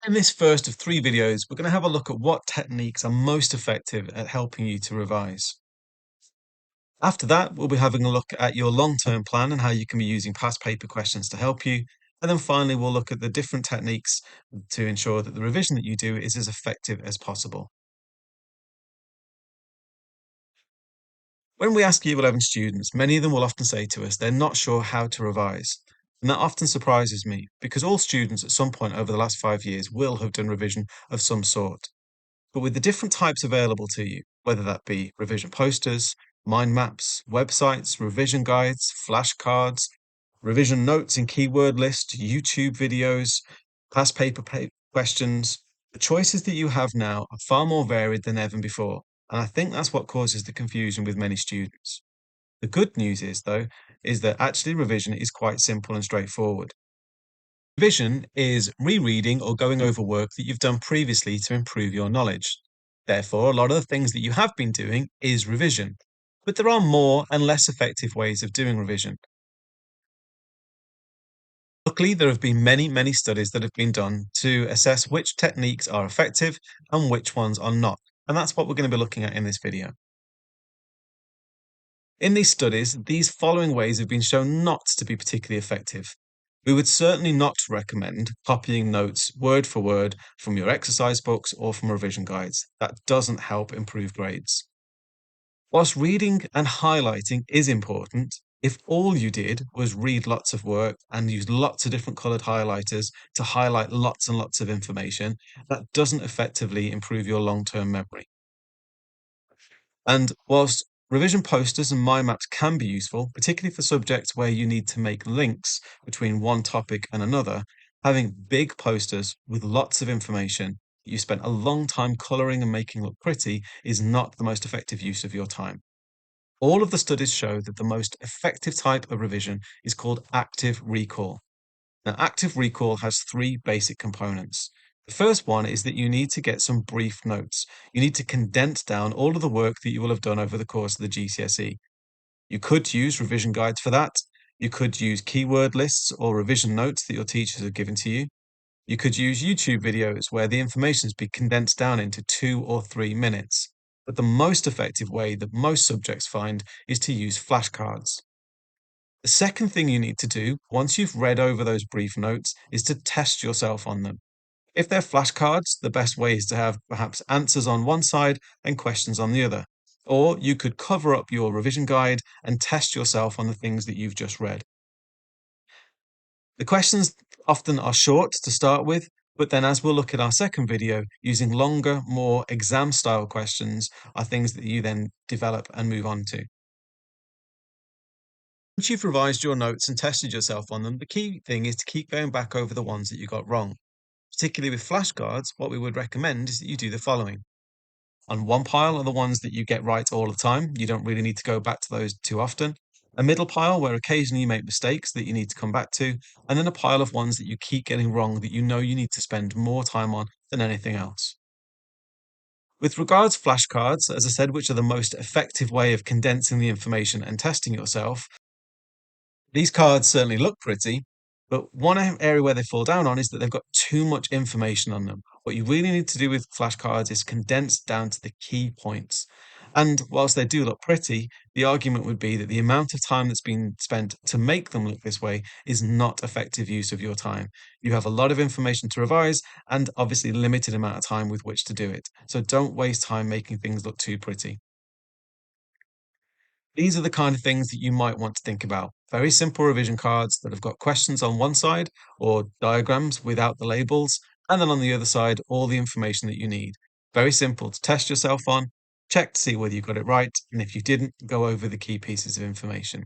In this first of three videos, we're going to have a look at what techniques are most effective at helping you to revise. After that, we'll be having a look at your long-term plan and how you can be using past paper questions to help you. And then finally, we'll look at the different techniques to ensure that the revision that you do is as effective as possible. When we ask Year 11 students, many of them will often say to us they're not sure how to revise. And that often surprises me because all students at some point over the last 5 years will have done revision of some sort. But with the different types available to you, whether that be revision posters, mind maps, websites, revision guides, flashcards, revision notes and keyword lists, YouTube videos, past questions, the choices that you have now are far more varied than ever before. And I think that's what causes the confusion with many students. The good news is, though, is that actually revision is quite simple and straightforward. Revision is rereading or going over work that you've done previously to improve your knowledge. Therefore, a lot of the things that you have been doing is revision. But there are more and less effective ways of doing revision. Luckily, there have been many studies that have been done to assess which techniques are effective and which ones are not. And that's what we're going to be looking at in this video. In these studies, these following ways have been shown not to be particularly effective. We would certainly not recommend copying notes word for word from your exercise books or from revision guides. That doesn't help improve grades. Whilst reading and highlighting is important, if all you did was read lots of work and use lots of different colored highlighters to highlight lots and lots of information, that doesn't effectively improve your long-term memory. And whilst revision posters and mind maps can be useful, particularly for subjects where you need to make links between one topic and another, having big posters with lots of information that you spent a long time colouring and making look pretty is not the most effective use of your time. All of the studies show that the most effective type of revision is called active recall. Now, active recall has three basic components. The first one is that you need to get some brief notes. You need to condense down all of the work that you will have done over the course of the GCSE. You could use revision guides for that. You could use keyword lists or revision notes that your teachers have given to you. You could use YouTube videos where the information has been condensed down into 2 or 3 minutes. But the most effective way that most subjects find is to use flashcards. The second thing you need to do, once you've read over those brief notes, is to test yourself on them. If they're flashcards, the best way is to have perhaps answers on one side and questions on the other. Or you could cover up your revision guide and test yourself on the things that you've just read. The questions often are short to start with, but then as we'll look at our second video, using longer, more exam-style questions are things that you then develop and move on to. Once you've revised your notes and tested yourself on them, the key thing is to keep going back over the ones that you got wrong. Particularly with flashcards, what we would recommend is that you do the following. On one pile are the ones that you get right all the time. You don't really need to go back to those too often. A middle pile where occasionally you make mistakes that you need to come back to. And then a pile of ones that you keep getting wrong that you know you need to spend more time on than anything else. With regards to flashcards, as I said, which are the most effective way of condensing the information and testing yourself, these cards certainly look pretty, but one area where they fall down on is that they've got too much information on them. What you really need to do with flashcards is condense down to the key points. And whilst they do look pretty, the argument would be that the amount of time that's been spent to make them look this way is not effective use of your time. You have a lot of information to revise and obviously limited amount of time with which to do it. So don't waste time making things look too pretty. These are the kind of things that you might want to think about. Very simple revision cards that have got questions on one side or diagrams without the labels, and then on the other side, all the information that you need. Very simple to test yourself on, check to see whether you got it right, and if you didn't, go over the key pieces of information.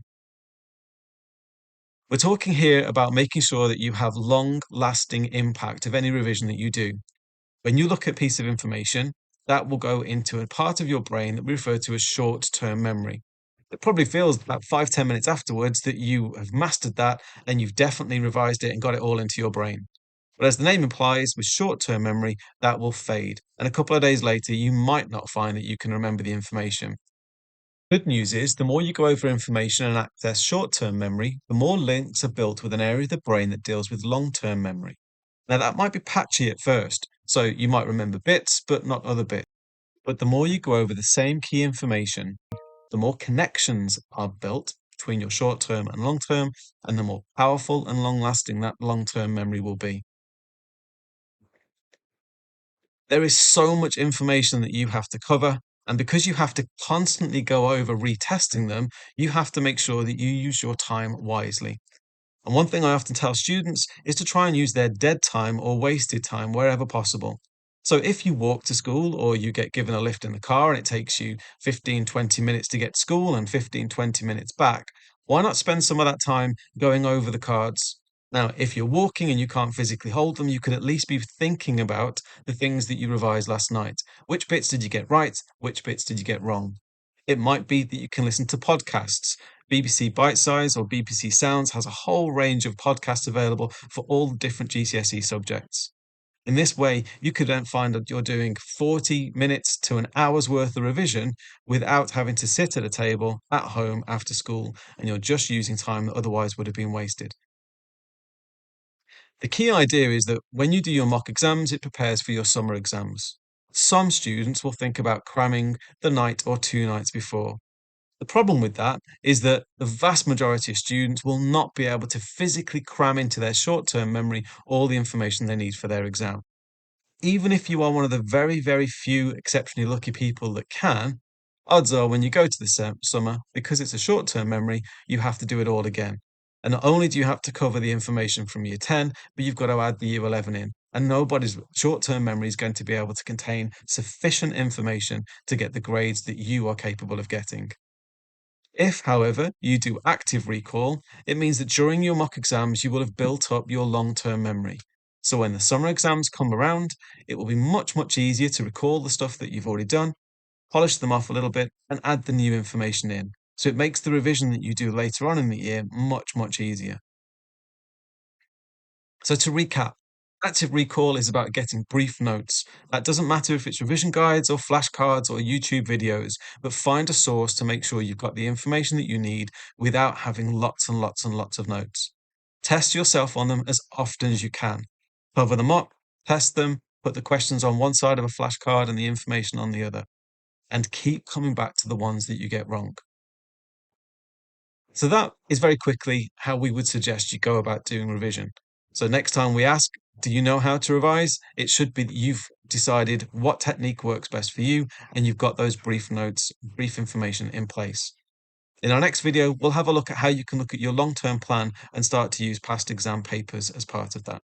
We're talking here about making sure that you have long-lasting impact of any revision that you do. When you look at a piece of information, that will go into a part of your brain that we refer to as short-term memory. It probably feels about 5, 10 minutes afterwards that you have mastered that and you've definitely revised it and got it all into your brain. But as the name implies, with short-term memory, that will fade. And a couple of days later, you might not find that you can remember the information. Good news is, the more you go over information and access short-term memory, the more links are built with an area of the brain that deals with long-term memory. Now, that might be patchy at first, so you might remember bits, but not other bits. But the more you go over the same key information, the more connections are built between your short term and long term, and the more powerful and long lasting that long term memory will be. There is so much information that you have to cover, and because you have to constantly go over retesting them, you have to make sure that you use your time wisely. And one thing I often tell students is to try and use their dead time or wasted time wherever possible. So if you walk to school or you get given a lift in the car and it takes you 15, 20 minutes to get to school and 15, 20 minutes back, why not spend some of that time going over the cards? Now, if you're walking and you can't physically hold them, you could at least be thinking about the things that you revised last night. Which bits did you get right? Which bits did you get wrong? It might be that you can listen to podcasts. BBC Bitesize or BBC Sounds has a whole range of podcasts available for all the different GCSE subjects. In this way, you could then find that you're doing 40 minutes to an hour's worth of revision without having to sit at a table at home after school, and you're just using time that otherwise would have been wasted. The key idea is that when you do your mock exams, it prepares for your summer exams. Some students will think about cramming the night or 2 nights before. The problem with that is that the vast majority of students will not be able to physically cram into their short-term memory all the information they need for their exam. Even if you are one of the very, very few exceptionally lucky people that can, odds are when you go to the summer, because it's a short-term memory, you have to do it all again. And not only do you have to cover the information from year 10, but you've got to add the year 11 in. And nobody's short-term memory is going to be able to contain sufficient information to get the grades that you are capable of getting. If, however, you do active recall, it means that during your mock exams, you will have built up your long-term memory. So when the summer exams come around, it will be much, much easier to recall the stuff that you've already done, polish them off a little bit, and add the new information in. So it makes the revision that you do later on in the year much, much easier. So to recap, active recall is about getting brief notes. That doesn't matter if it's revision guides or flashcards or YouTube videos, but find a source to make sure you've got the information that you need without having lots and lots and lots of notes. Test yourself on them as often as you can. Cover them up, test them, put the questions on one side of a flashcard and the information on the other, and keep coming back to the ones that you get wrong. So that is very quickly how we would suggest you go about doing revision. So next time we ask, do you know how to revise? It should be that you've decided what technique works best for you and you've got those brief notes, brief information in place. In our next video, we'll have a look at how you can look at your long-term plan and start to use past exam papers as part of that.